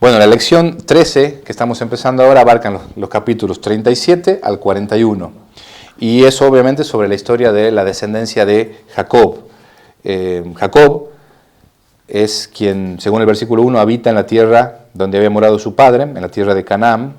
Bueno, la lección 13 que estamos empezando ahora abarcan los capítulos 37 al 41 y es obviamente sobre la historia de la descendencia de Jacob. Jacob es quien, según el versículo 1, habita en la tierra donde había morado su padre, en la tierra de Canaán,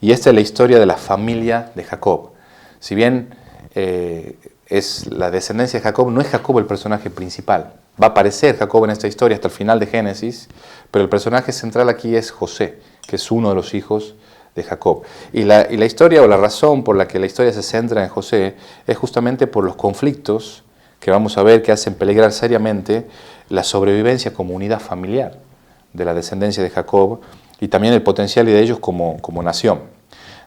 y esta es la historia de la familia de Jacob. Si bien es la descendencia de Jacob, no es Jacob el personaje principal. Va a aparecer Jacob en esta historia hasta el final de Génesis, pero el personaje central aquí es José, que es uno de los hijos de Jacob. Y la historia, o la razón por la que la historia se centra en José, es justamente por los conflictos que vamos a ver que hacen peligrar seriamente la sobrevivencia como unidad familiar de la descendencia de Jacob y también el potencial de ellos como nación.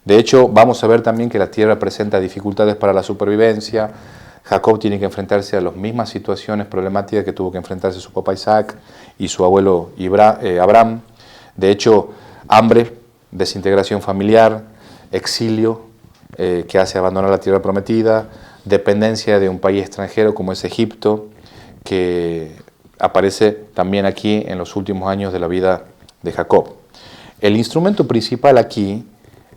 De hecho, vamos a ver también que la tierra presenta dificultades para la supervivencia. Jacob tiene que enfrentarse a las mismas situaciones problemáticas que tuvo que enfrentarse su papá Isaac y su abuelo Abraham. De hecho, hambre, desintegración familiar, exilio que hace abandonar la tierra prometida, dependencia de un país extranjero como es Egipto, que aparece también aquí en los últimos años de la vida de Jacob. El instrumento principal aquí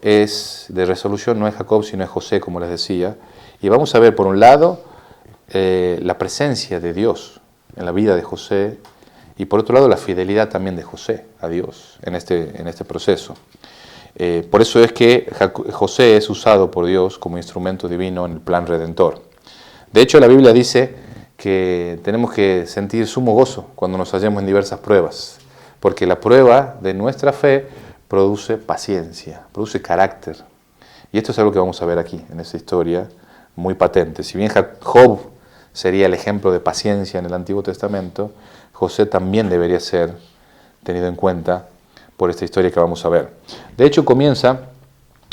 de resolución no es Jacob, sino es José, como les decía. Y vamos a ver, por un lado, la presencia de Dios en la vida de José y por otro lado la fidelidad también de José a Dios en este proceso. Por eso es que José es usado por Dios como instrumento divino en el plan redentor. De hecho, la Biblia dice que tenemos que sentir sumo gozo cuando nos hallemos en diversas pruebas, porque la prueba de nuestra fe produce paciencia, produce carácter. Y esto es algo que vamos a ver aquí, en esta historia, muy patente. Si bien Job sería el ejemplo de paciencia en el Antiguo Testamento, José también debería ser tenido en cuenta por esta historia que vamos a ver. De hecho, comienza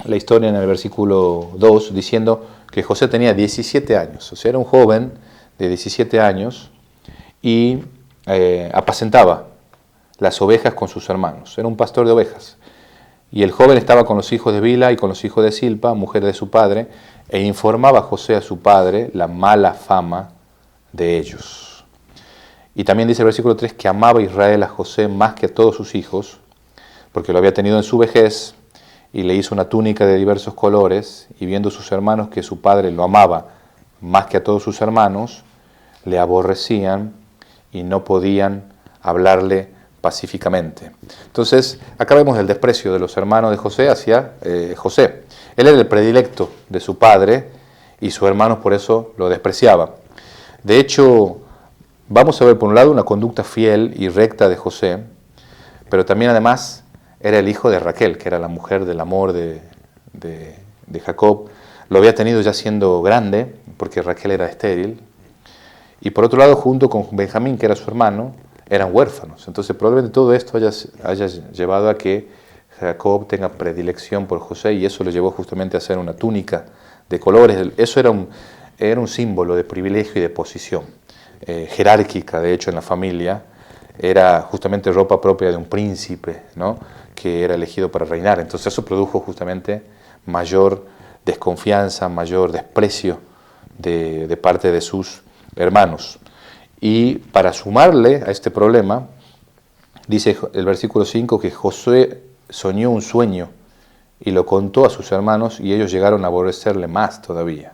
la historia en el versículo 2 diciendo que José tenía 17 años, o sea, era un joven de 17 años y apacentaba las ovejas con sus hermanos. Era un pastor de ovejas. Y el joven estaba con los hijos de Bila y con los hijos de Silpa, mujer de su padre, e informaba a José a su padre la mala fama de ellos. Y también dice el versículo 3 que amaba Israel a José más que a todos sus hijos, porque lo había tenido en su vejez, y le hizo una túnica de diversos colores, y viendo sus hermanos que su padre lo amaba más que a todos sus hermanos, le aborrecían y no podían hablarle pacíficamente. Entonces, acá vemos el desprecio de los hermanos de José hacia José. Él era el predilecto de su padre y sus hermanos por eso lo despreciaban. De hecho, vamos a ver por un lado una conducta fiel y recta de José, pero también además era el hijo de Raquel, que era la mujer del amor de Jacob. Lo había tenido ya siendo grande, porque Raquel era estéril. Y por otro lado, junto con Benjamín, que era su hermano, eran huérfanos. Entonces probablemente todo esto haya llevado a que Jacob tenga predilección por José y eso lo llevó justamente a hacer una túnica de colores. Eso era un símbolo de privilegio y de posición jerárquica, de hecho, en la familia. Era justamente ropa propia de un príncipe, ¿no?, que era elegido para reinar. Entonces eso produjo justamente mayor desconfianza, mayor desprecio de parte de sus hermanos. Y para sumarle a este problema, dice el versículo 5 que José soñó un sueño y lo contó a sus hermanos y ellos llegaron a aborrecerle más todavía.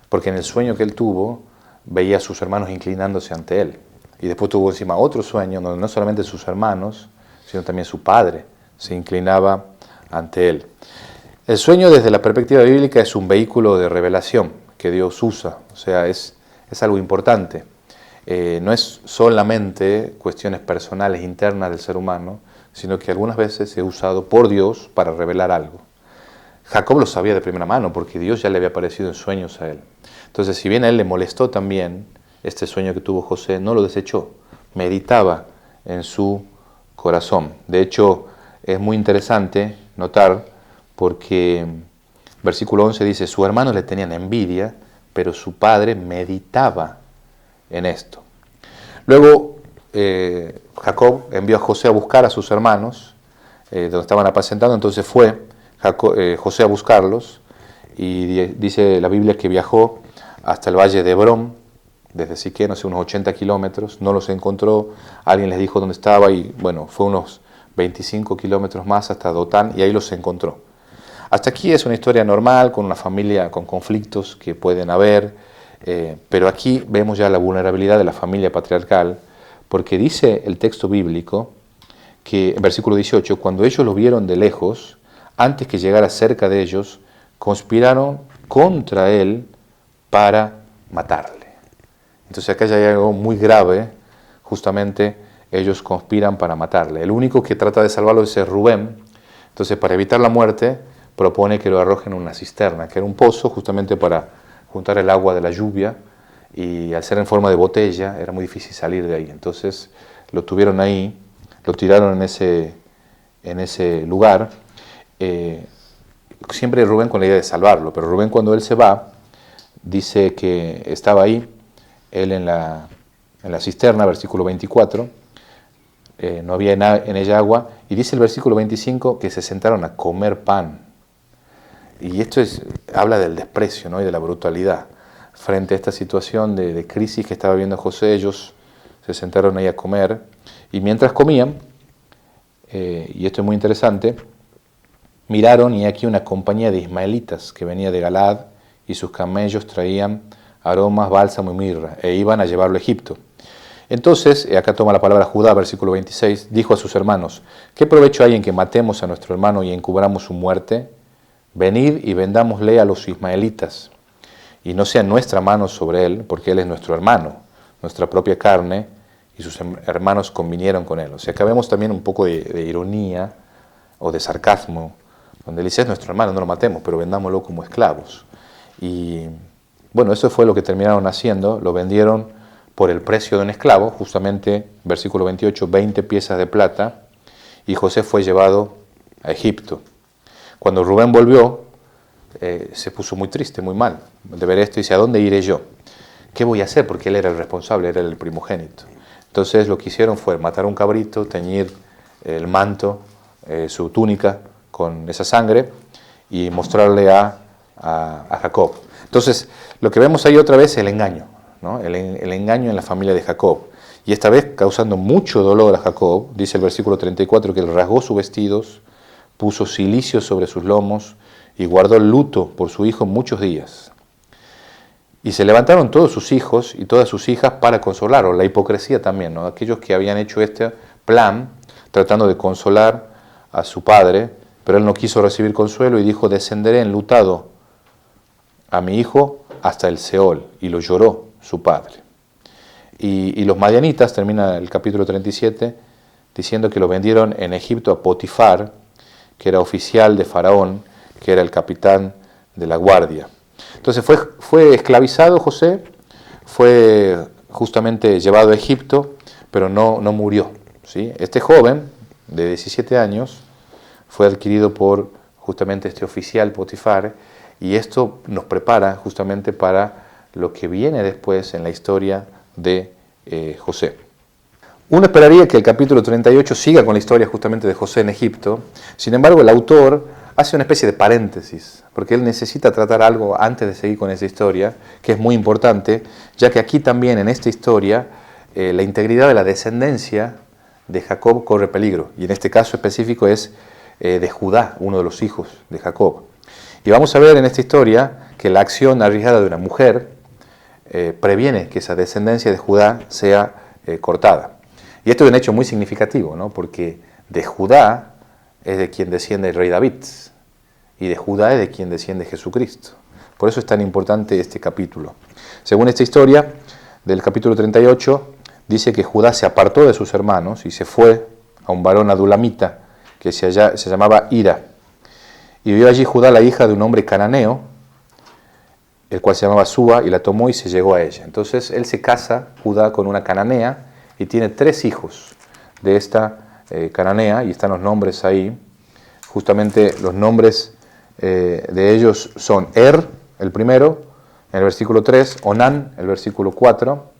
Porque en el sueño que él tuvo, veía a sus hermanos inclinándose ante él. Y después tuvo encima otro sueño donde no solamente sus hermanos, sino también su padre se inclinaba ante él. El sueño desde la perspectiva bíblica es un vehículo de revelación que Dios usa, o sea, es algo importante. No es solamente cuestiones personales, internas del ser humano, sino que algunas veces es usado por Dios para revelar algo. Jacob lo sabía de primera mano porque Dios ya le había aparecido en sueños a él. Entonces, si bien a él le molestó también este sueño que tuvo José, no lo desechó, meditaba en su corazón. De hecho, es muy interesante notar porque versículo 11 dice, sus hermanos le tenían envidia, pero su padre meditaba en esto. Luego Jacob envió a José a buscar a sus hermanos donde estaban apacentando, entonces fue José a buscarlos y dice la Biblia que viajó hasta el valle de Hebrón, desde Siquén, no sé, unos 80 kilómetros, no los encontró, alguien les dijo dónde estaba y bueno, fue unos 25 kilómetros más hasta Dotán y ahí los encontró. Hasta aquí es una historia normal, con una familia con conflictos que pueden haber, pero aquí vemos ya la vulnerabilidad de la familia patriarcal, porque dice el texto bíblico que en versículo 18, cuando ellos lo vieron de lejos, antes que llegara cerca de ellos, conspiraron contra él para matarle. Entonces acá ya hay algo muy grave, justamente ellos conspiran para matarle. El único que trata de salvarlo es Rubén. Entonces, para evitar la muerte, propone que lo arrojen en una cisterna, que era un pozo justamente para juntar el agua de la lluvia, y al ser en forma de botella era muy difícil salir de ahí. Entonces lo tuvieron ahí, lo tiraron en ese lugar, siempre Rubén con la idea de salvarlo, pero Rubén, cuando él se va, dice que estaba ahí, él en la cisterna, versículo 24, no había en ella agua, y dice el versículo 25 que se sentaron a comer pan. Y esto habla del desprecio, ¿no?, y de la brutalidad. Frente a esta situación de crisis que estaba viviendo José, ellos se sentaron ahí a comer, y mientras comían, y esto es muy interesante, miraron y aquí una compañía de ismaelitas que venía de Galaad, y sus camellos traían aromas, bálsamo y mirra, e iban a llevarlo a Egipto. Entonces, acá toma la palabra Judá, versículo 26, dijo a sus hermanos: ¿qué provecho hay en que matemos a nuestro hermano y encubramos su muerte? Venid y vendámosle a los ismaelitas, y no sea nuestra mano sobre él, porque él es nuestro hermano, nuestra propia carne, y sus hermanos convinieron con él. O sea, acá vemos también un poco de ironía o de sarcasmo, donde él dice: es nuestro hermano, no lo matemos, pero vendámoslo como esclavos. Y bueno, eso fue lo que terminaron haciendo, lo vendieron por el precio de un esclavo, justamente, versículo 28, 20 piezas de plata, y José fue llevado a Egipto. Cuando Rubén volvió, se puso muy triste, muy mal de ver esto, y dice: ¿a dónde iré yo? ¿Qué voy a hacer? Porque él era el responsable, era el primogénito. Entonces lo que hicieron fue matar un cabrito, teñir el manto, su túnica con esa sangre, y mostrarle a Jacob. Entonces lo que vemos ahí otra vez es el engaño, ¿no? El engaño en la familia de Jacob. Y esta vez causando mucho dolor a Jacob. Dice el versículo 34 que él rasgó sus vestidos, puso cilicio sobre sus lomos y guardó el luto por su hijo muchos días. Y se levantaron todos sus hijos y todas sus hijas para consolarlo. La hipocresía también, ¿no? Aquellos que habían hecho este plan tratando de consolar a su padre, pero él no quiso recibir consuelo y dijo: descenderé enlutado a mi hijo hasta el Seol. Y lo lloró su padre. Y los madianitas, termina el capítulo 37, diciendo que lo vendieron en Egipto a Potifar, que era oficial de Faraón, que era el capitán de la guardia. Entonces fue esclavizado José, fue justamente llevado a Egipto, pero no murió, ¿sí? Este joven de 17 años fue adquirido por justamente este oficial Potifar, y esto nos prepara justamente para lo que viene después en la historia de José. Uno esperaría que el capítulo 38 siga con la historia justamente de José en Egipto. Sin embargo, el autor hace una especie de paréntesis, porque él necesita tratar algo antes de seguir con esa historia, que es muy importante, ya que aquí también en esta historia la integridad de la descendencia de Jacob corre peligro, y en este caso específico es de Judá, uno de los hijos de Jacob. Y vamos a ver en esta historia que la acción arriesgada de una mujer previene que esa descendencia de Judá sea cortada. Y esto es un hecho muy significativo, ¿no? Porque de Judá es de quien desciende el rey David, y de Judá es de quien desciende Jesucristo. Por eso es tan importante este capítulo. Según esta historia del capítulo 38, dice que Judá se apartó de sus hermanos y se fue a un varón adulamita que se llamaba Hira. Y vio allí Judá la hija de un hombre cananeo, el cual se llamaba Súa, y la tomó y se llegó a ella. Entonces él se casa, Judá, con una cananea, y tiene 3 hijos de esta cananea, y están los nombres ahí. Justamente los nombres de ellos son el primero, en el versículo 3, Onán, el versículo 4,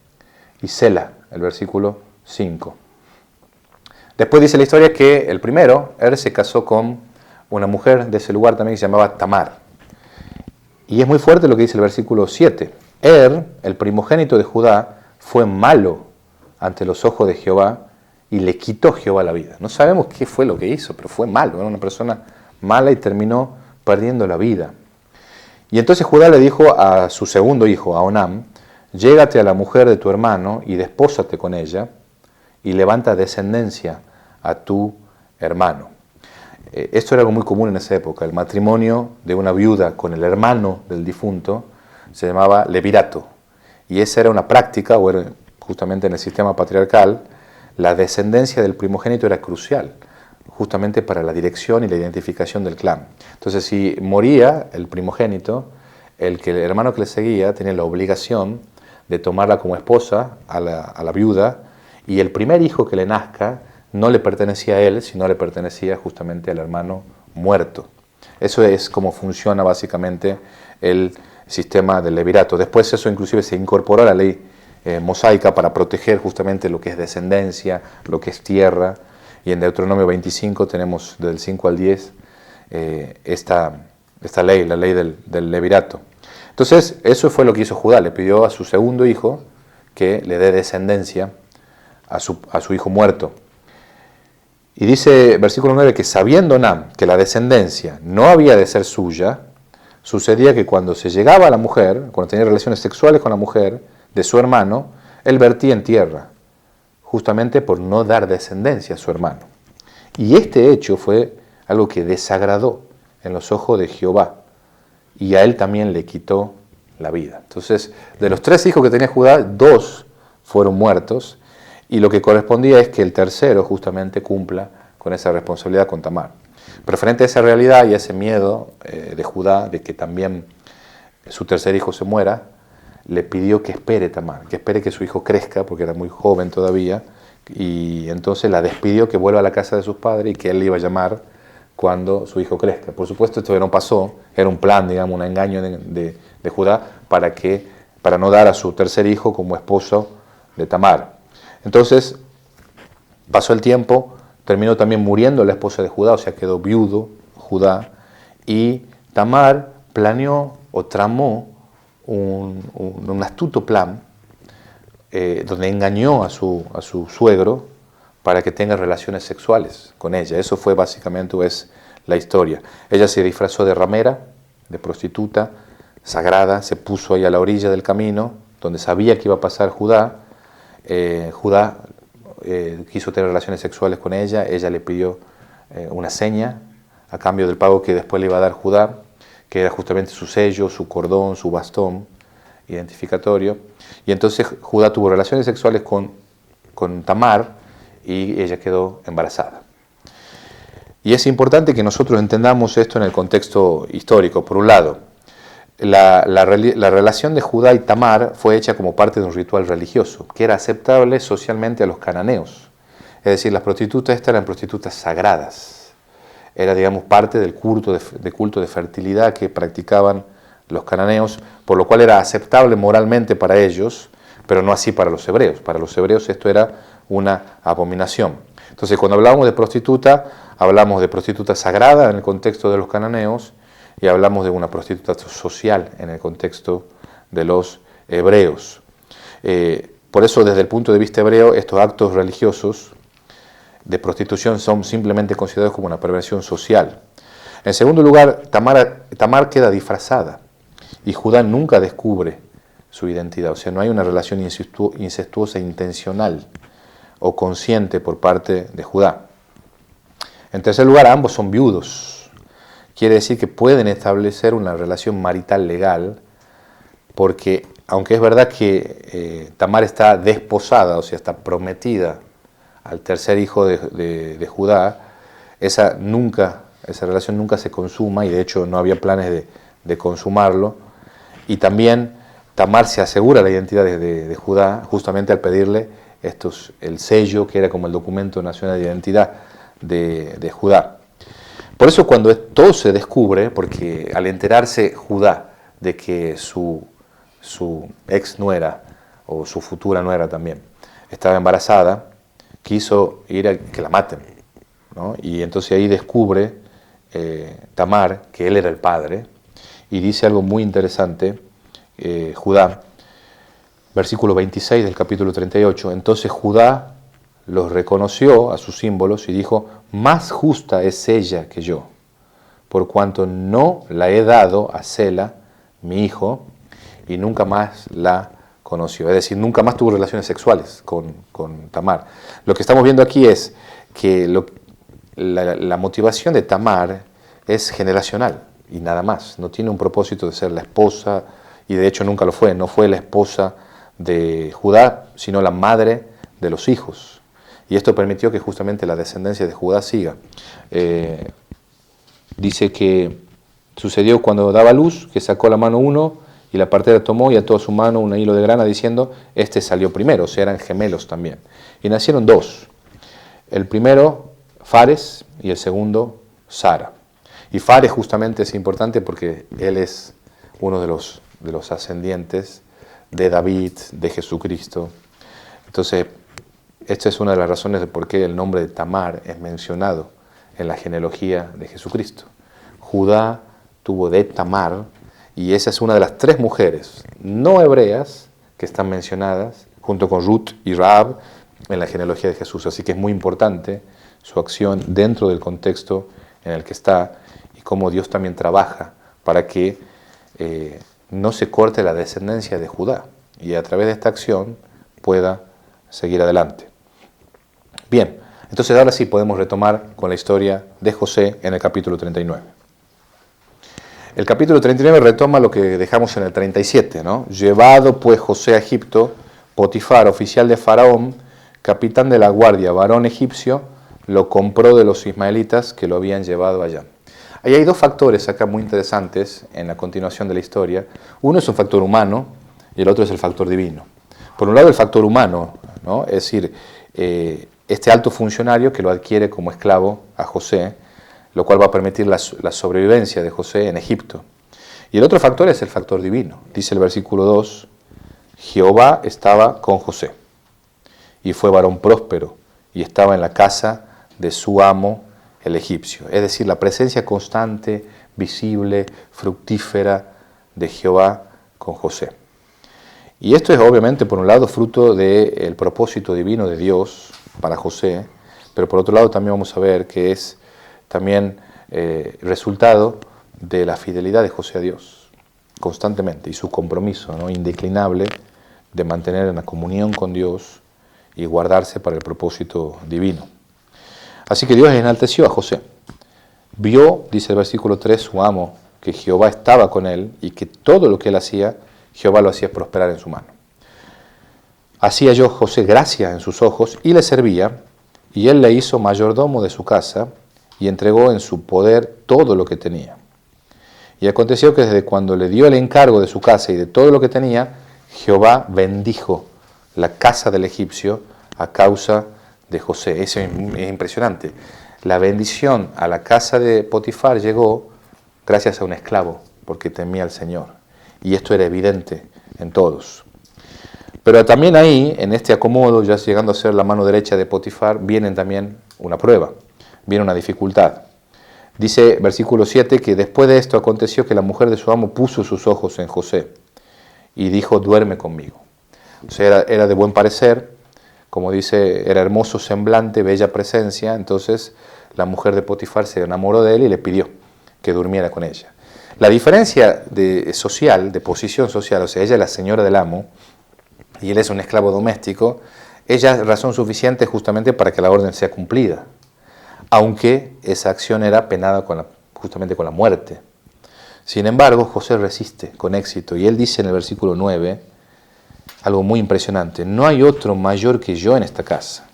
y Sela, el versículo 5. Después dice la historia que el primero, se casó con una mujer de ese lugar también que se llamaba Tamar. Y es muy fuerte lo que dice el versículo 7. El primogénito de Judá, fue malo ante los ojos de Jehová, y le quitó Jehová la vida. No sabemos qué fue lo que hizo, pero fue malo, era una persona mala y terminó perdiendo la vida. Y entonces Judá le dijo a su segundo hijo, a Onam, llégate a la mujer de tu hermano y despósate con ella y levanta descendencia a tu hermano. Esto era algo muy común en esa época. El matrimonio de una viuda con el hermano del difunto se llamaba levirato. Y esa era una práctica, o era justamente en el sistema patriarcal, la descendencia del primogénito era crucial, justamente para la dirección y la identificación del clan. Entonces, si moría el primogénito, el hermano que le seguía tenía la obligación de tomarla como esposa a la viuda, y el primer hijo que le nazca no le pertenecía a él, sino le pertenecía justamente al hermano muerto. Eso es como funciona básicamente el sistema del levirato. Después eso inclusive se incorporó a la ley mosaica para proteger justamente lo que es descendencia, lo que es tierra, y en Deuteronomio 25 tenemos del 5 al 10 esta ley, la ley del levirato. Entonces eso fue lo que hizo Judá, le pidió a su segundo hijo que le dé descendencia a su hijo muerto. Y dice, versículo 9, que sabiendo Onam que la descendencia no había de ser suya, sucedía que cuando se llegaba a la mujer, cuando tenía relaciones sexuales con la mujer de su hermano, él vertía en tierra, justamente por no dar descendencia a su hermano. Y este hecho fue algo que desagradó en los ojos de Jehová, y a él también le quitó la vida. Entonces, de los 3 hijos que tenía Judá, 2 fueron muertos, y lo que correspondía es que el tercero justamente cumpla con esa responsabilidad con Tamar. Pero frente a esa realidad y a ese miedo de Judá de que también su tercer hijo se muera, le pidió que espere Tamar, que espere que su hijo crezca, porque era muy joven todavía, y entonces la despidió que vuelva a la casa de sus padres y que él le iba a llamar cuando su hijo crezca. Por supuesto, esto no pasó, era un plan, digamos, un engaño de Judá para no dar a su tercer hijo como esposo de Tamar. Entonces, pasó el tiempo, terminó también muriendo la esposa de Judá, o sea, quedó viudo Judá, y Tamar planeó o tramó un astuto plan donde engañó a su suegro para que tenga relaciones sexuales con ella. Eso fue básicamente la historia. Ella se disfrazó de ramera, de prostituta, sagrada, se puso ahí a la orilla del camino, donde sabía que iba a pasar Judá. Judá quiso tener relaciones sexuales con ella le pidió una seña a cambio del pago que después le iba a dar Judá, que era justamente su sello, su cordón, su bastón identificatorio. Y entonces Judá tuvo relaciones sexuales con Tamar y ella quedó embarazada. Y es importante que nosotros entendamos esto en el contexto histórico. Por un lado, la relación de Judá y Tamar fue hecha como parte de un ritual religioso, que era aceptable socialmente a los cananeos. Es decir, las prostitutas estas eran prostitutas sagradas. Era, digamos, parte del culto de fertilidad que practicaban los cananeos, por lo cual era aceptable moralmente para ellos, pero no así para los hebreos. Para los hebreos esto era una abominación. Entonces, cuando hablamos de prostituta, hablamos de prostituta sagrada en el contexto de los cananeos, y hablamos de una prostituta social en el contexto de los hebreos. Por eso, desde el punto de vista hebreo, estos actos religiosos de prostitución son simplemente considerados como una perversión social. En segundo lugar, Tamar queda disfrazada y Judá nunca descubre su identidad. O sea, no hay una relación incestuosa intencional o consciente por parte de Judá. En tercer lugar, ambos son viudos. Quiere decir que pueden establecer una relación marital legal, porque aunque es verdad que Tamar está desposada, o sea, está prometida al tercer hijo de Judá, esa relación nunca se consuma, y de hecho no había planes de consumarlo. Y también Tamar se asegura la identidad de Judá justamente al pedirle el sello, que era como el documento nacional de identidad de Judá. Por eso cuando todo se descubre, porque al enterarse Judá de que su ex nuera, o su futura nuera también, estaba embarazada, quiso ir a que la maten, ¿no? Y entonces ahí descubre Tamar que él era el padre, y dice algo muy interesante, Judá, versículo 26 del capítulo 38, entonces Judá los reconoció a sus símbolos y dijo, más justa es ella que yo, por cuanto no la he dado a Sela, mi hijo, y nunca más la conoció. Es decir, nunca más tuvo relaciones sexuales con Tamar. Lo que estamos viendo aquí es que la motivación de Tamar es generacional y nada más. No tiene un propósito de ser la esposa, y de hecho nunca lo fue. No fue la esposa de Judá, sino la madre de los hijos. Y esto permitió que justamente la descendencia de Judá siga. Dice que sucedió cuando daba luz, que sacó la mano uno, y la partera tomó y ató a su mano un hilo de grana, diciendo, este salió primero, o sea, eran gemelos también. Y nacieron dos. El primero, Fares, y el segundo, Sara. Y Fares justamente es importante porque él es uno de los ascendientes de David, de Jesucristo. Entonces, esta es una de las razones de por qué el nombre de Tamar es mencionado en la genealogía de Jesucristo. Judá tuvo de Tamar, y esa es una de las tres mujeres no hebreas que están mencionadas, junto con Ruth y Rahab, en la genealogía de Jesús. Así que es muy importante su acción dentro del contexto en el que está, y cómo Dios también trabaja para que no se corte la descendencia de Judá, y a través de esta acción pueda seguir adelante. Bien, entonces ahora sí podemos retomar con la historia de José en el capítulo 39. El capítulo 39 retoma lo que dejamos en el 37, ¿no? Llevado pues José a Egipto, Potifar, oficial de Faraón, capitán de la guardia, varón egipcio, lo compró de los ismaelitas que lo habían llevado allá. Ahí hay dos factores acá muy interesantes en la continuación de la historia. Uno es un factor humano y el otro es el factor divino. Por un lado el factor humano, ¿no? Es decir, este alto funcionario que lo adquiere como esclavo a José, lo cual va a permitir la sobrevivencia de José en Egipto. Y el otro factor es el factor divino. Dice el versículo 2, Jehová estaba con José, y fue varón próspero, y estaba en la casa de su amo el egipcio. Es decir, la presencia constante, visible, fructífera de Jehová con José. Y esto es obviamente, por un lado, fruto del propósito divino de Dios para José, pero por otro lado también vamos a ver que es también resultado de la fidelidad de José a Dios, constantemente, y su compromiso, ¿no?, indeclinable de mantener una comunión con Dios y guardarse para el propósito divino. Así que Dios enalteció a José. Vio, dice el versículo 3, su amo, que Jehová estaba con él y que todo lo que él hacía, Jehová lo hacía prosperar en su mano. Hacía yo José gracia en sus ojos y le servía, y él le hizo mayordomo de su casa y entregó en su poder todo lo que tenía. Y aconteció que desde cuando le dio el encargo de su casa y de todo lo que tenía, Jehová bendijo la casa del egipcio a causa de José. Eso es impresionante. La bendición a la casa de Potifar llegó gracias a un esclavo, porque temía al Señor. Y esto era evidente en todos. Pero también ahí, en este acomodo, ya llegando a ser la mano derecha de Potifar, viene también una prueba, viene una dificultad. Dice versículo 7 que después de esto aconteció que la mujer de su amo puso sus ojos en José y dijo, duerme conmigo. O sea, era de buen parecer, como dice, era hermoso semblante, bella presencia. Entonces la mujer de Potifar se enamoró de él y le pidió que durmiera con ella. La diferencia social, de posición social, o sea, ella es la señora del amo y él es un esclavo doméstico, ella es razón suficiente justamente para que la orden sea cumplida, aunque esa acción era penada justamente con la muerte. Sin embargo, José resiste con éxito, y él dice en el versículo 9 algo muy impresionante: no hay otro mayor que yo en esta casa,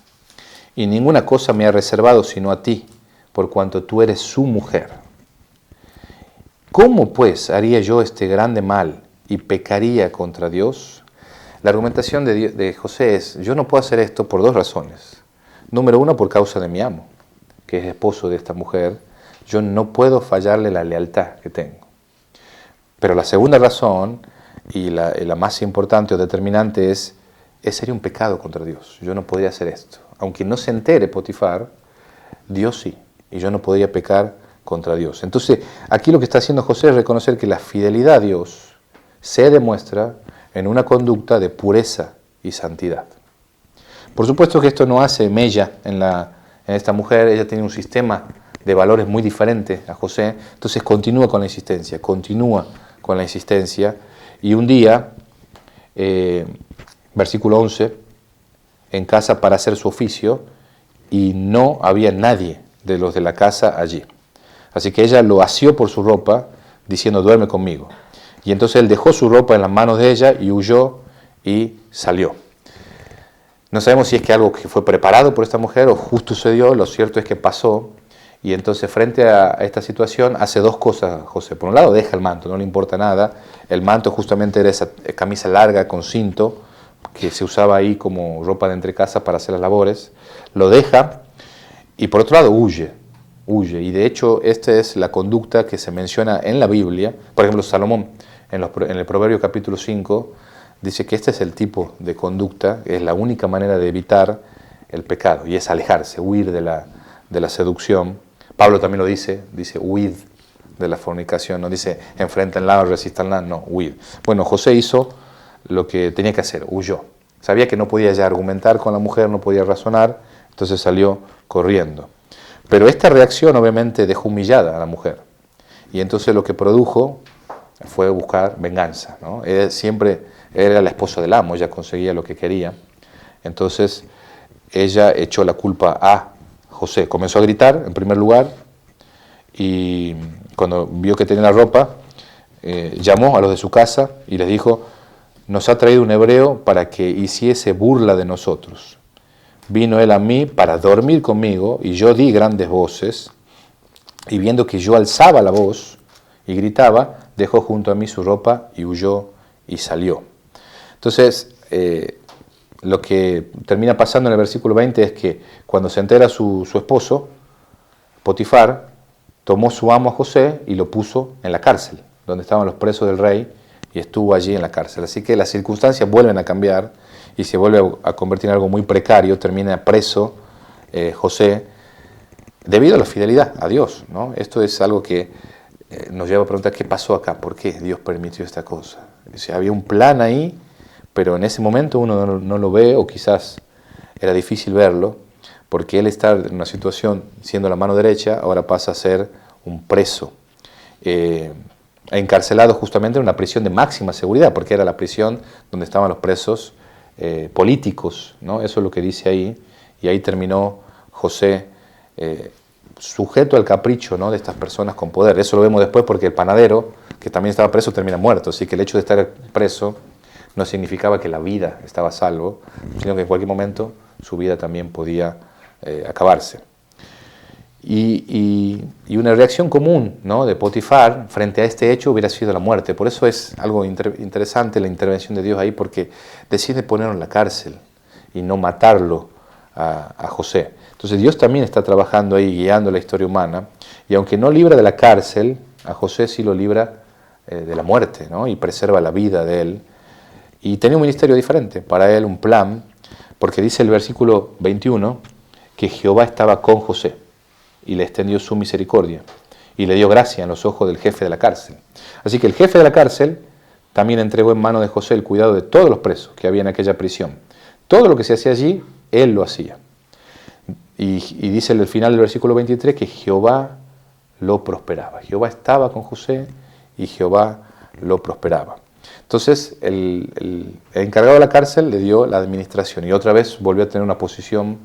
y ninguna cosa me ha reservado sino a ti, por cuanto tú eres su mujer. ¿Cómo pues haría yo este grande mal y pecaría contra Dios? La argumentación de José es, yo no puedo hacer esto por dos razones. Número uno, por causa de mi amo, que es esposo de esta mujer. Yo no puedo fallarle la lealtad que tengo. Pero la segunda razón, y la más importante o determinante, sería un pecado contra Dios. Yo no podría hacer esto. Aunque no se entere Potifar, Dios sí, y yo no podría pecar contra Dios. Entonces, aquí lo que está haciendo José es reconocer que la fidelidad a Dios se demuestra en una conducta de pureza y santidad. Por supuesto que esto no hace mella en esta mujer, ella tiene un sistema de valores muy diferente a José, entonces continúa con la insistencia, y un día, versículo 11, en casa para hacer su oficio, y no había nadie de los de la casa allí. Así que ella lo asió por su ropa, diciendo, duerme conmigo. Y entonces él dejó su ropa en las manos de ella y huyó y salió. No sabemos si es que algo que fue preparado por esta mujer o justo sucedió, lo cierto es que pasó. Y entonces frente a esta situación hace dos cosas José. Por un lado deja el manto, no le importa nada. El manto justamente era esa camisa larga con cinto que se usaba ahí como ropa de entrecasa para hacer las labores. Lo deja y por otro lado huye. Y de hecho esta es la conducta que se menciona en la Biblia. Por ejemplo, Salomón en el Proverbio capítulo 5 dice que este es el tipo de conducta, es la única manera de evitar el pecado, y es alejarse, huir de la seducción. Pablo también lo dice huid de la fornicación, no dice enfréntenla o resístanla, no, huid. Bueno, José hizo lo que tenía que hacer, huyó. Sabía que no podía ya argumentar con la mujer, no podía razonar, entonces salió corriendo. Pero esta reacción obviamente dejó humillada a la mujer, y entonces lo que produjo fue buscar venganza, ¿no? Ella siempre era la esposa del amo, ella conseguía lo que quería. Entonces ella echó la culpa a José. Comenzó a gritar en primer lugar y cuando vio que tenía la ropa, llamó a los de su casa y les dijo, nos ha traído un hebreo para que hiciese burla de nosotros. Vino él a mí para dormir conmigo y yo di grandes voces y viendo que yo alzaba la voz y gritaba, dejó junto a mí su ropa y huyó y salió. Entonces, lo que termina pasando en el versículo 20 es que cuando se entera su esposo, Potifar, tomó su amo a José y lo puso en la cárcel, donde estaban los presos del rey, y estuvo allí en la cárcel. Así que las circunstancias vuelven a cambiar y se vuelve a convertir en algo muy precario, termina preso José, debido a la fidelidad a Dios, ¿no? Esto es algo que nos lleva a preguntar qué pasó acá, por qué Dios permitió esta cosa. O sea, había un plan ahí, pero en ese momento uno no lo ve, o quizás era difícil verlo, porque él está en una situación, siendo la mano derecha, ahora pasa a ser un preso, encarcelado justamente en una prisión de máxima seguridad, porque era la prisión donde estaban los presos políticos, ¿no? Eso es lo que dice ahí, y ahí terminó José sujeto al capricho, ¿no?, de estas personas con poder. Eso lo vemos después porque el panadero, que también estaba preso, termina muerto, así que el hecho de estar preso no significaba que la vida estaba a salvo, sino que en cualquier momento su vida también podía acabarse. Y una reacción común, ¿no?, de Potifar frente a este hecho hubiera sido la muerte. Por eso es algo interesante la intervención de Dios ahí, porque decide ponerlo en la cárcel y no matarlo a José. Entonces Dios también está trabajando ahí, guiando la historia humana, y aunque no libra de la cárcel, a José sí lo libra de la muerte, ¿no?, y preserva la vida de él. Y tenía un ministerio diferente, para él un plan, porque dice el versículo 21 que Jehová estaba con José y le extendió su misericordia y le dio gracia en los ojos del jefe de la cárcel. Así que el jefe de la cárcel también entregó en manos de José el cuidado de todos los presos que había en aquella prisión. Todo lo que se hacía allí, él lo hacía. Y dice el final del versículo 23 que Jehová lo prosperaba. Jehová estaba con José y Jehová lo prosperaba. Entonces el encargado de la cárcel le dio la administración y otra vez volvió a tener una posición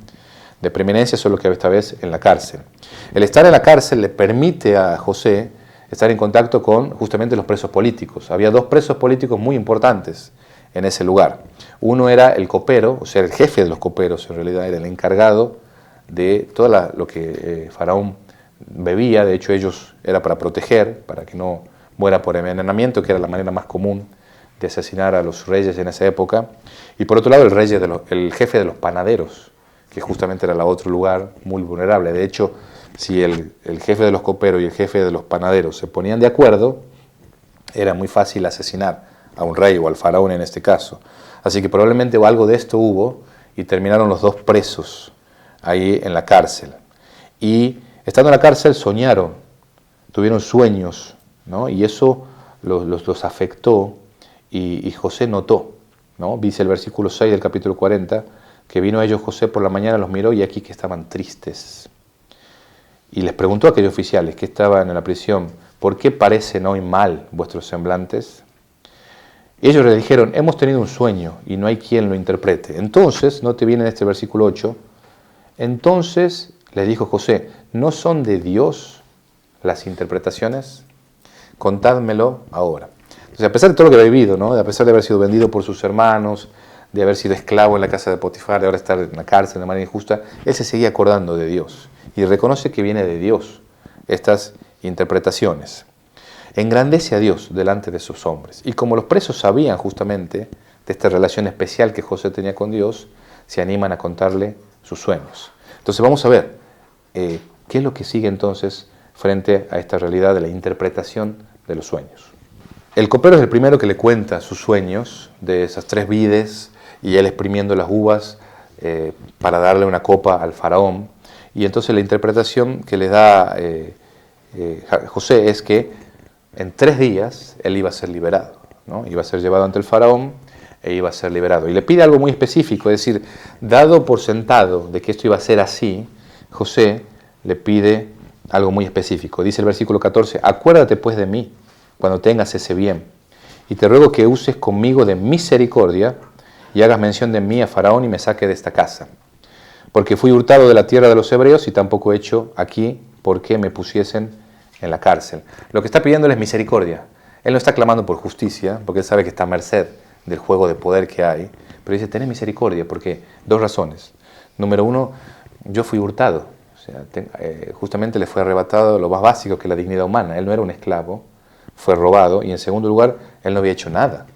de preeminencia, solo que esta vez en la cárcel. El estar en la cárcel le permite a José estar en contacto con justamente los presos políticos. Había dos presos políticos muy importantes en ese lugar. Uno era el copero, o sea, el jefe de los coperos, en realidad era el encargado de todo lo que Faraón bebía. De hecho, ellos era para proteger, para que no muera por envenenamiento, que era la manera más común de asesinar a los reyes en esa época. Y por otro lado, el jefe de los panaderos, que justamente era el otro lugar muy vulnerable. De hecho, si el jefe de los coperos y el jefe de los panaderos se ponían de acuerdo, era muy fácil asesinar a un rey o al faraón en este caso. Así que probablemente algo de esto hubo y terminaron los dos presos ahí en la cárcel. Y estando en la cárcel soñaron, tuvieron sueños, ¿no? Y eso los afectó y José notó, ¿no? Dice el versículo 6 del capítulo 40, que vino a ellos José por la mañana, los miró y aquí que estaban tristes. Y les preguntó a aquellos oficiales que estaban en la prisión, ¿por qué parecen hoy mal vuestros semblantes? Y ellos le dijeron, hemos tenido un sueño y no hay quien lo interprete. Entonces, no te viene en este versículo 8, entonces les dijo José, ¿no son de Dios las interpretaciones? Contádmelo ahora. Entonces, a pesar de todo lo que había vivido, ¿no? A pesar de haber sido vendido por sus hermanos, de haber sido esclavo en la casa de Potifar, de ahora estar en la cárcel de manera injusta, él se seguía acordando de Dios y reconoce que viene de Dios estas interpretaciones. Engrandece a Dios delante de sus hombres. Y como los presos sabían justamente de esta relación especial que José tenía con Dios, se animan a contarle sus sueños. Entonces vamos a ver qué es lo que sigue entonces frente a esta realidad de la interpretación de los sueños. El copero es el primero que le cuenta sus sueños de esas 3 vides y él exprimiendo las uvas para darle una copa al faraón. Y entonces la interpretación que le da José es que en 3 días él iba a ser liberado, ¿no? Iba a ser llevado ante el faraón e iba a ser liberado. Y le pide algo muy específico, es decir, dado por sentado de que esto iba a ser así, José le pide algo muy específico. Dice el versículo 14, acuérdate pues de mí cuando tengas ese bien, y te ruego que uses conmigo de misericordia y hagas mención de mí a faraón y me saque de esta casa. Porque fui hurtado de la tierra de los hebreos y tampoco he hecho aquí porque me pusiesen en la cárcel. Lo que está pidiéndole es misericordia. Él no está clamando por justicia, porque él sabe que está a merced del juego de poder que hay, pero dice, tened misericordia, porque 2 razones. Número 1, yo fui hurtado. O sea, justamente le fue arrebatado lo más básico que es la dignidad humana. Él no era un esclavo, fue robado, y en segundo lugar, él no había hecho nada.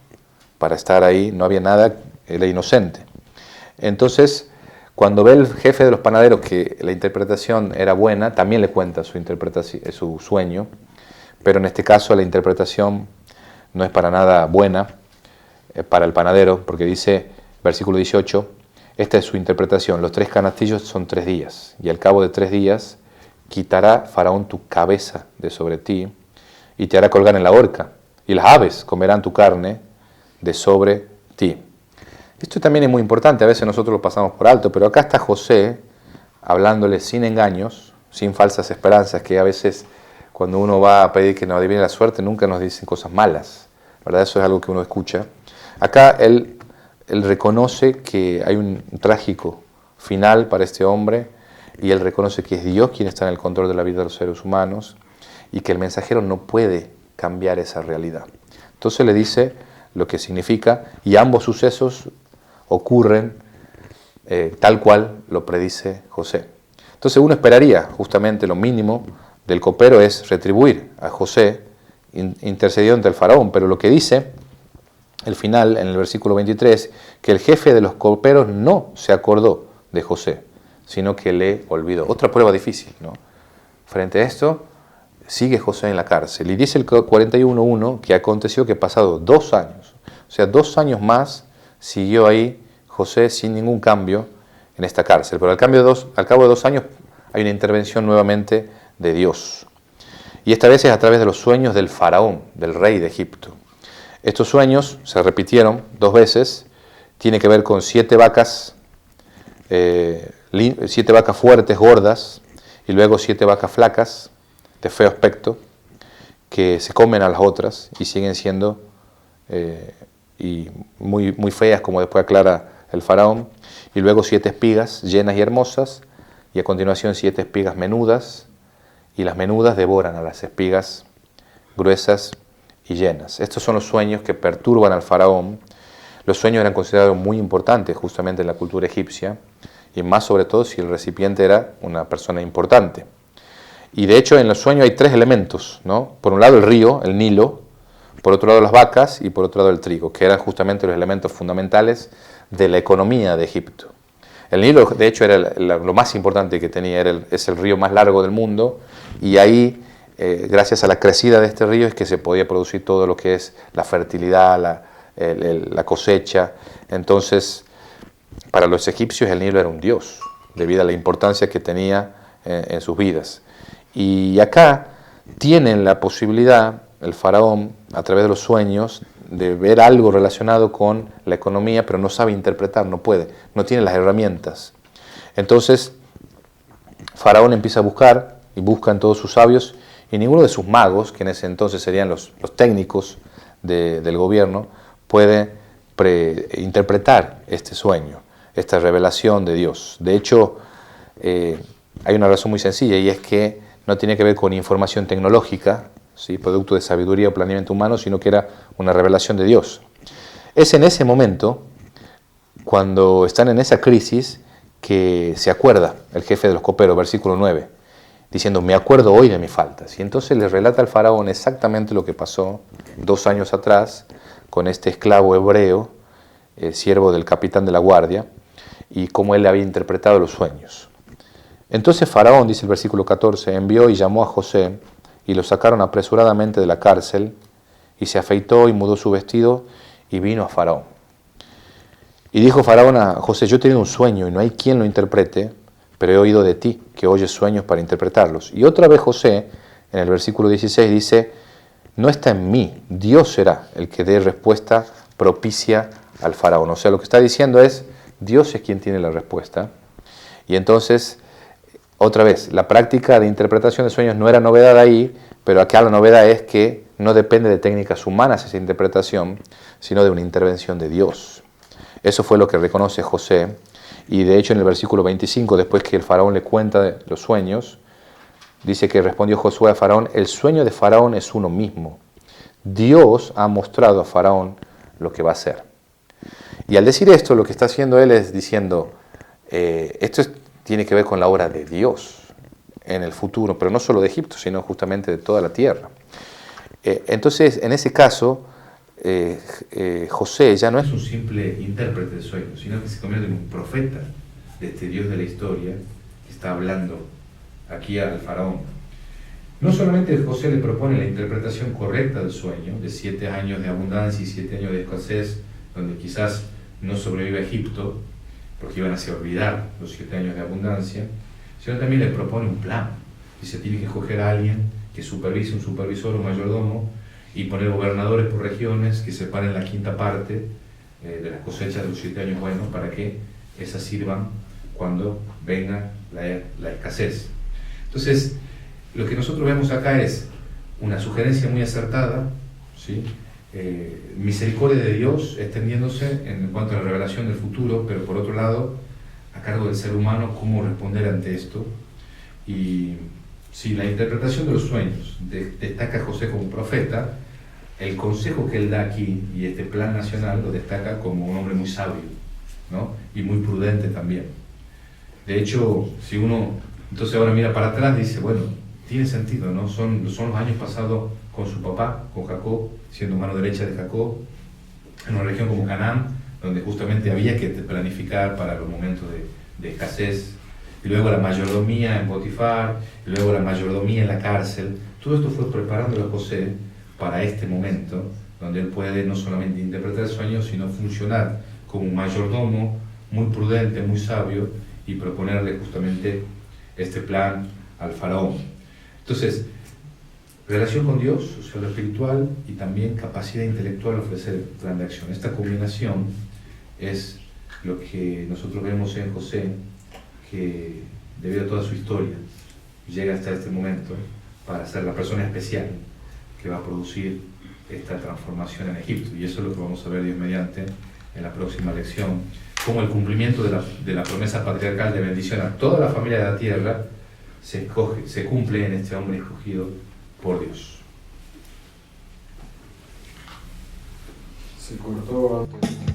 Para estar ahí no había nada, él era inocente. Entonces, cuando ve el jefe de los panaderos que la interpretación era buena, también le cuenta su sueño, pero en este caso la interpretación no es para nada buena para el panadero, porque dice, versículo 18, esta es su interpretación, los 3 canastillos son 3 días, y al cabo de 3 días quitará Faraón tu cabeza de sobre ti, y te hará colgar en la horca, y las aves comerán tu carne de sobre ti. Esto también es muy importante, a veces nosotros lo pasamos por alto, pero acá está José hablándole sin engaños, sin falsas esperanzas, que a veces cuando uno va a pedir que nos adivine la suerte, nunca nos dicen cosas malas, ¿verdad? Eso es algo que uno escucha. Acá él reconoce que hay un trágico final para este hombre, y él reconoce que es Dios quien está en el control de la vida de los seres humanos, y que el mensajero no puede cambiar esa realidad. Entonces le dice lo que significa, y ambos sucesos ocurren tal cual lo predice José. Entonces uno esperaría justamente lo mínimo del copero es retribuir a José intercediendo ante el faraón, pero lo que dice el final en el versículo 23, que el jefe de los coperos no se acordó de José, sino que le olvidó. Otra prueba difícil, ¿no? Frente a esto, sigue José en la cárcel. Y dice el 41.1 que aconteció que pasado 2 años, o sea, 2 años más, siguió ahí José sin ningún cambio en esta cárcel. Pero al cabo de 2 años hay una intervención nuevamente de Dios. Y esta vez es a través de los sueños del faraón, del rey de Egipto. Estos sueños se repitieron 2 veces. Tiene que ver con 7 vacas, 7 vacas fuertes, gordas, y luego 7 vacas flacas, de feo aspecto, que se comen a las otras y siguen siendo y muy, muy feas, como después aclara el faraón, y luego 7 espigas llenas y hermosas, y a continuación 7 espigas menudas, y las menudas devoran a las espigas gruesas y llenas. Estos son los sueños que perturban al faraón. Los sueños eran considerados muy importantes justamente en la cultura egipcia, y más sobre todo si el recipiente era una persona importante. Y de hecho en los sueños hay 3 elementos, ¿no? Por un lado el río, el Nilo, por otro lado las vacas y por otro lado el trigo, que eran justamente los elementos fundamentales de la economía de Egipto. El Nilo, de hecho, era lo más importante que tenía, es el río más largo del mundo, y ahí, gracias a la crecida de este río, es que se podía producir todo lo que es la fertilidad, la cosecha. Entonces, para los egipcios el Nilo era un dios, debido a la importancia que tenía en sus vidas. Y acá tienen la posibilidad, el faraón, a través de los sueños, de ver algo relacionado con la economía, pero no sabe interpretar, no puede, no tiene las herramientas. Entonces, Faraón empieza a buscar, y busca en todos sus sabios, y ninguno de sus magos, que en ese entonces serían los técnicos del gobierno, puede interpretar este sueño, esta revelación de Dios. De hecho, hay una razón muy sencilla, y es que no tiene que ver con información tecnológica, ¿sí?, producto de sabiduría o planeamiento humano, sino que era una revelación de Dios. Es en ese momento, cuando están en esa crisis, que se acuerda el jefe de los coperos, versículo 9, diciendo, me acuerdo hoy de mis faltas. Y entonces le relata al faraón exactamente lo que pasó 2 años atrás con este esclavo hebreo, siervo del capitán de la guardia, y cómo él había interpretado los sueños. Entonces Faraón, dice el versículo 14, envió y llamó a José, y lo sacaron apresuradamente de la cárcel, y se afeitó y mudó su vestido, y vino a Faraón. Y dijo Faraón a José, yo he tenido un sueño, y no hay quien lo interprete, pero he oído de ti, que oyes sueños para interpretarlos. Y otra vez José, en el versículo 16, dice, no está en mí, Dios será el que dé respuesta propicia al faraón. O sea, lo que está diciendo es, Dios es quien tiene la respuesta. Y entonces, otra vez, la práctica de interpretación de sueños no era novedad ahí, pero acá la novedad es que no depende de técnicas humanas esa interpretación, sino de una intervención de Dios. Eso fue lo que reconoce José. Y de hecho en el versículo 25, después que el faraón le cuenta los sueños, dice que respondió Josué a Faraón, el sueño de Faraón es uno mismo. Dios ha mostrado a Faraón lo que va a hacer. Y al decir esto, lo que está haciendo él es diciendo, tiene que ver con la obra de Dios en el futuro, pero no solo de Egipto, sino justamente de toda la tierra. Entonces, en ese caso, José ya no es un simple intérprete de sueños, sino que se convierte en un profeta de este Dios de la historia que está hablando aquí al faraón. No solamente José le propone la interpretación correcta del sueño, de 7 años de abundancia y 7 años de escasez, donde quizás no sobrevive Egipto, porque iban a hacer olvidar los 7 años de abundancia, sino también le propone un plan. Dice, tiene que escoger a alguien que supervise, un supervisor o mayordomo, y poner gobernadores por regiones que separen la quinta parte de las cosechas de los 7 años buenos para que esas sirvan cuando venga la escasez. Entonces, lo que nosotros vemos acá es una sugerencia muy acertada, ¿sí? Misericordia de Dios extendiéndose en cuanto a la revelación del futuro, pero por otro lado, a cargo del ser humano, cómo responder ante esto. Y si la interpretación de los sueños destaca a José como profeta, el consejo que él da aquí y este plan nacional lo destaca como un hombre muy sabio, ¿no? Y muy prudente también. De hecho, si uno entonces ahora mira para atrás, dice, bueno, tiene sentido, ¿no? Son los años pasados con su papá, con Jacob, siendo mano derecha de Jacob, en una región como Canaán, donde justamente había que planificar para los momentos de escasez, y luego la mayordomía en Potifar, y luego la mayordomía en la cárcel. Todo esto fue preparándolo a José para este momento, donde él puede no solamente interpretar sueños, sino funcionar como un mayordomo muy prudente, muy sabio, y proponerle justamente este plan al faraón. Entonces, relación con Dios, o sea, lo espiritual, y también capacidad intelectual ofrecer el plan de acción. Esta combinación es lo que nosotros vemos en José, que debido a toda su historia, llega hasta este momento para ser la persona especial que va a producir esta transformación en Egipto. Y eso es lo que vamos a ver Dios mediante en la próxima lección, cómo el cumplimiento de la promesa patriarcal de bendición a toda la familia de la tierra se cumple en este hombre escogido por Dios. Se cortó antes.